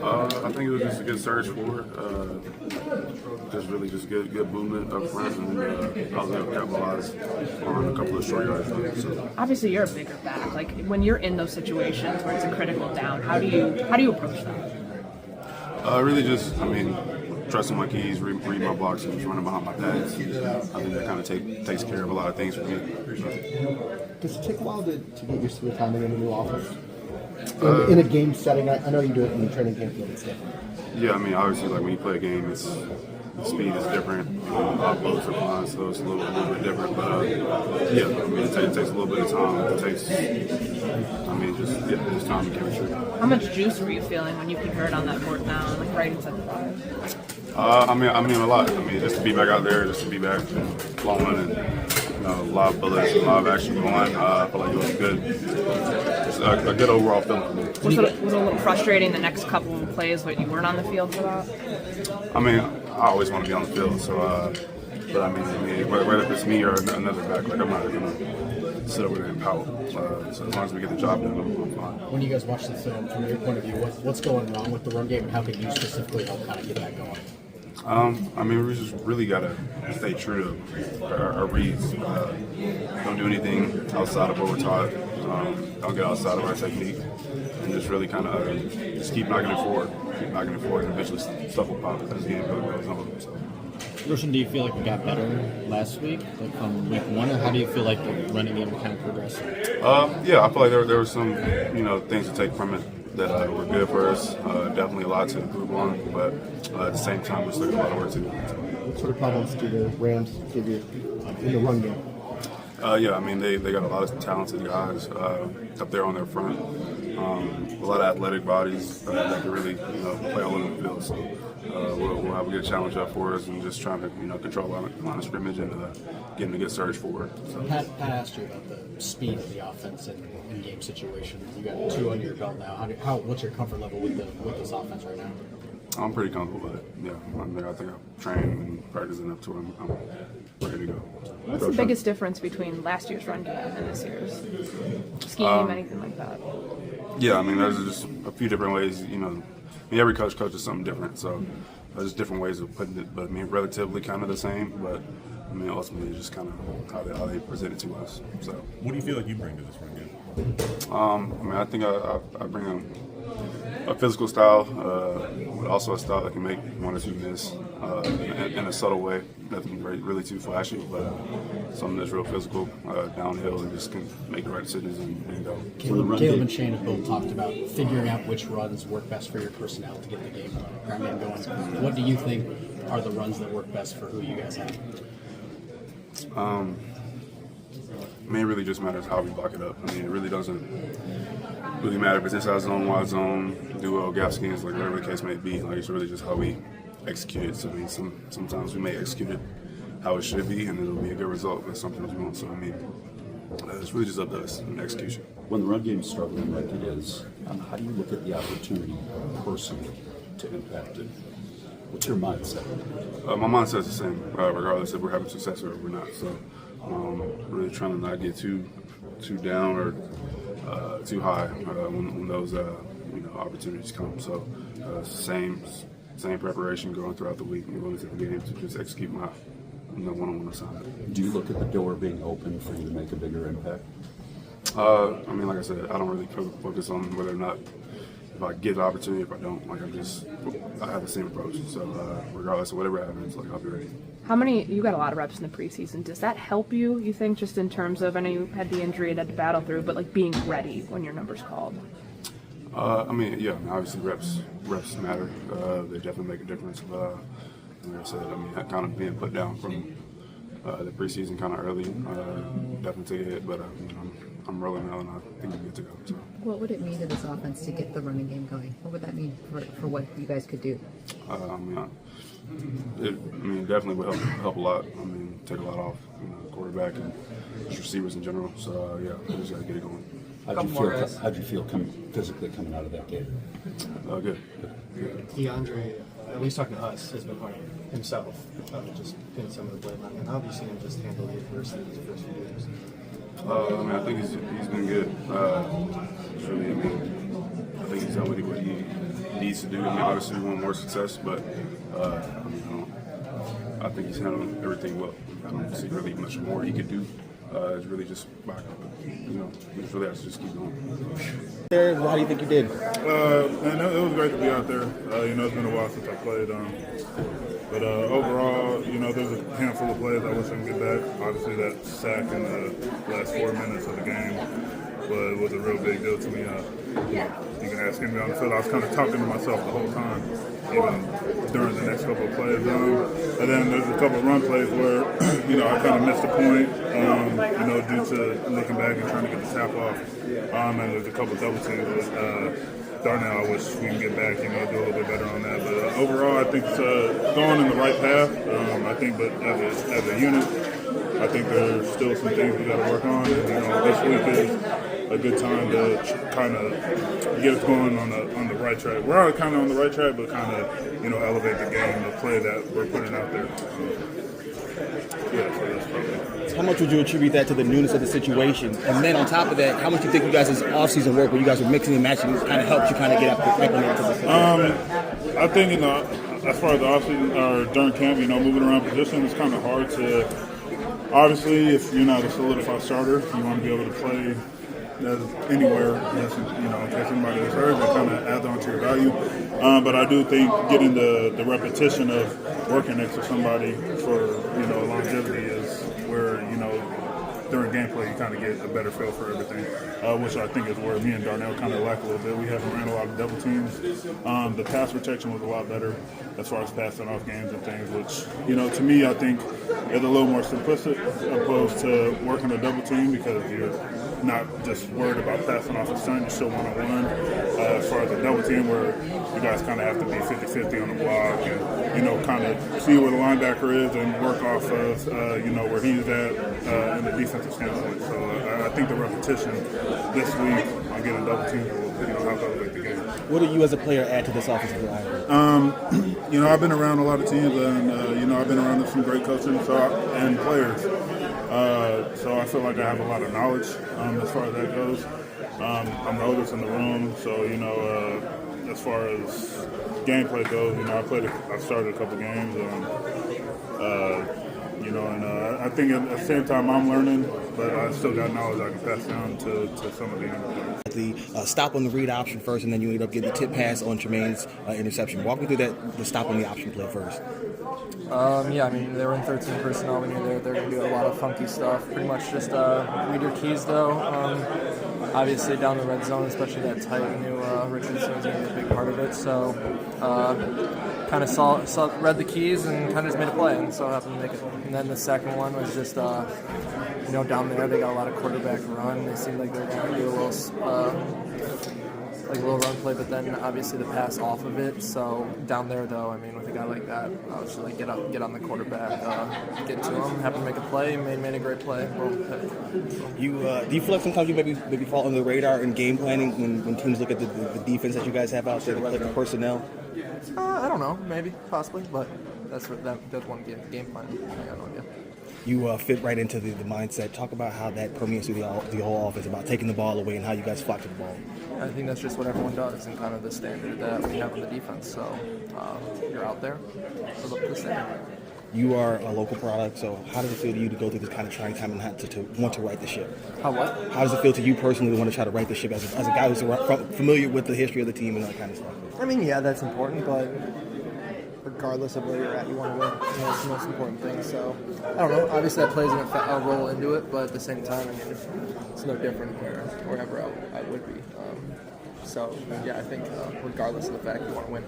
I think it was just a good surge forward. Just really just good movement up front, and I was able to capitalize on a couple of short yards. So. Obviously, you're a bigger back. Like when you're in those situations where it's a critical down, how do you approach that? Really just, trusting my keys, read my blocks, and just running behind my pads. I think that kind of takes care of a lot of things for me. Does it take a while to get used to the timing in the new offense? In a game setting, I know you do it in the training camp, but it's different. Yeah, obviously, like when you play a game, the speed is different. Both are flying, so it's a little bit different. But it takes a little bit of time. It takes, just time and chemistry. How much juice were you feeling when you converted on that fourth down, like right inside the 5? A lot. Just to be back out there, just to be back flowing, and a lot of bullets, a lot of action going. I feel like it was just a good overall feeling for me. Was it a little frustrating the next couple of plays, but you weren't on the field for that? I always want to be on the field, so. Whether if it's me or another back, like I'm not gonna sit over there and pout. So as long as we get the job done, I'm fine. When you guys watch the film, from your point of view, what's going wrong with the run game, and how can you specifically help kind of get that going? We just really gotta stay true to our reads. Don't do anything outside of what we're taught. Don't get outside of our technique, and just really kind of just keep knocking it forward, and eventually stuff will pop as the game goes on. So. Roschon, do you feel like we got better last week, like from week 1, or how do you feel like the running game kind of progressed? I feel like there were some, things to take from it that were good for us. Definitely a lot to improve on, but at the same time, we still got a lot of work to do. What sort of problems do the Rams give you in the run game? They got a lot of talented guys up there on their front. A lot of athletic bodies that can really, play all over the field. So we'll have a good challenge up for us, and just trying to, control the line of scrimmage and getting a good surge forward. So. Pat asked you about the speed of the offense in game situations. You got 2 under your belt now. What's your comfort level with this offense right now? I'm pretty comfortable with it. Yeah, I think I've trained and practiced enough to where I'm ready to go. What's the biggest difference between last year's run game and this year's scheme, anything like that? Yeah, there's just a few different ways. Every coach coaches something different, so there's different ways of putting it. But relatively kind of the same. But ultimately, it's just kind of how they present it to us. So, what do you feel like you bring to this run game? I think I bring a physical style, but also a style that can make 1 or 2 miss in a subtle way. Nothing really too flashy, but something that's real physical, downhill, and just can make the right decisions and go. Caleb and Shane have both talked about figuring out which runs work best for your personnel to get the game going. What do you think are the runs that work best for who you guys have? It really just matters how we block it up. It really doesn't really matter if it's inside zone, wide zone, duo, gap schemes, like whatever the case may be. Like it's really just how we execute it. So sometimes we may execute it how it should be, and it'll be a good result. But sometimes we won't. So it's really just up to us in execution. When the run game is struggling like it is, how do you look at the opportunity personally to impact it? What's your mindset? My mindset's the same, regardless if we're having success or if we're not. So really trying to not get too down or too high when those opportunities come. So same preparation going throughout the week and going into the game to just execute my one-on-one assignment. Do you look at the door being open for you to make a bigger impact? Like I said, I don't really focus on whether or not if I get the opportunity, if I don't. I have the same approach. So regardless of whatever happens, I'll be ready. You got a lot of reps in the preseason. Does that help you think, just in terms of, I know you had the injury and had to battle through, but being ready when your number's called? Obviously reps matter. They definitely make a difference. Like I said, kind of being put down from the preseason kind of early definitely take a hit, but I'm rolling now and I think I'm good to go. So. What would it mean to this offense to get the running game going? What would that mean for what you guys could do? It definitely would help a lot. Take a lot off quarterback and just receivers in general. So we just got to get it going. How'd you feel physically coming out of that game? Good. DeAndre, at least talking to us, has been hard himself, just getting some of the blame on him. How have you seen him just handle the adversity these first few years? I think he's been good. I think he's done what he needs to do. I mean, obviously we want more success, but I think he's handling everything well. I don't see really much more he could do. It's really just back up. We just really have to just keep going. How do you think you did? Man, it was great to be out there. It's been a while since I played. But overall, there's a handful of plays I wish I could get back. Obviously, that sack in the last 4 minutes of the game was a real big deal to me. You can ask anybody on the field. I was kind of talking to myself the whole time, even during the next couple of plays. And then there's a couple of run plays where, I kind of missed a point, due to looking back and trying to get the tap off. And there's a couple of double teams with Darnell. I wish we can get back, do a little bit better on that. But overall, I think it's going in the right path. But as a unit, I think there's still some things we got to work on. This week is a good time to kind of get us going on the right track. We're already kind of on the right track, but kind of elevate the game, the play that we're putting out there. So that's probably. How much would you attribute that to the newness of the situation? And then on top of that, how much do you think you guys' off-season work, where you guys are mixing and matching, kind of helped you kind of get acclimated to the situation? I think as far as the off-season or during camp, moving around positions, it's kind of hard to. Obviously, if you're not a solidified starter, you want to be able to play anywhere, in case anybody is hurt, that kind of adds on to your value. But I do think getting the repetition of working next to somebody for, longevity is where, during gameplay you kind of get a better feel for everything, which I think is where me and Darnell kind of lack a little bit. We haven't ran a lot of double teams. The pass protection was a lot better as far as passing off games and things, which, to me, I think is a little more simplistic opposed to working a double team because you're not just worried about passing off a stunt, you're still one-on-one. As far as a double team where you guys kind of have to be 50-50 on the block and, kind of see where the linebacker is and work off of, where he's at in the defensive standpoint. So I think the repetition this week on getting double teams will, help elevate the game. What do you as a player add to this offensive line? I've been around a lot of teams and, I've been around some great coaches and players. So I feel like I have a lot of knowledge as far as that goes. I'm the oldest in the room, so as far as gameplay goes, I started a couple games, I think at the same time I'm learning, but I still got knowledge I can pass down to some of the younger players. The stop on the read option first, and then you ended up getting the tip pass on Tremaine's interception. Walk me through the stop on the option play first. They were in 13 personnel when you're there. They're going to do a lot of funky stuff. Pretty much just read your keys, though. Obviously, down the red zone, especially that tight, I knew Richardson was going to be a big part of it. So, kind of read the keys and kind of just made a play, and so happened to make it. And then the second one was just, down there, they got a lot of quarterback run. They seemed like they were going to do a little run play, but then obviously the pass off of it. So down there, though, with a guy like that, I was just like, get on the quarterback, get to him, have him make a play. Made a great play. Do you feel like sometimes you maybe fall under the radar in game planning when teams look at the defense that you guys have out there, the personnel? I don't know, maybe, possibly, but that's one game plan. I got no idea. You fit right into the mindset. Talk about how that permeates through the whole offense, about taking the ball away and how you guys flock to the ball. I think that's just what everyone does and kind of the standard that we have on the defense. So you're out there, live up to the standard. You are a local product, so how does it feel to you to go through this kind of trying time and have to want to right the ship? How what? How does it feel to you personally to want to try to right the ship as a guy who's familiar with the history of the team and that kind of stuff? That's important, but regardless of where you're at, you want to win. It's the most important thing. So, I don't know. Obviously, that plays a role into it, but at the same time, it's no different wherever I would be. I think regardless of the fact you want to win.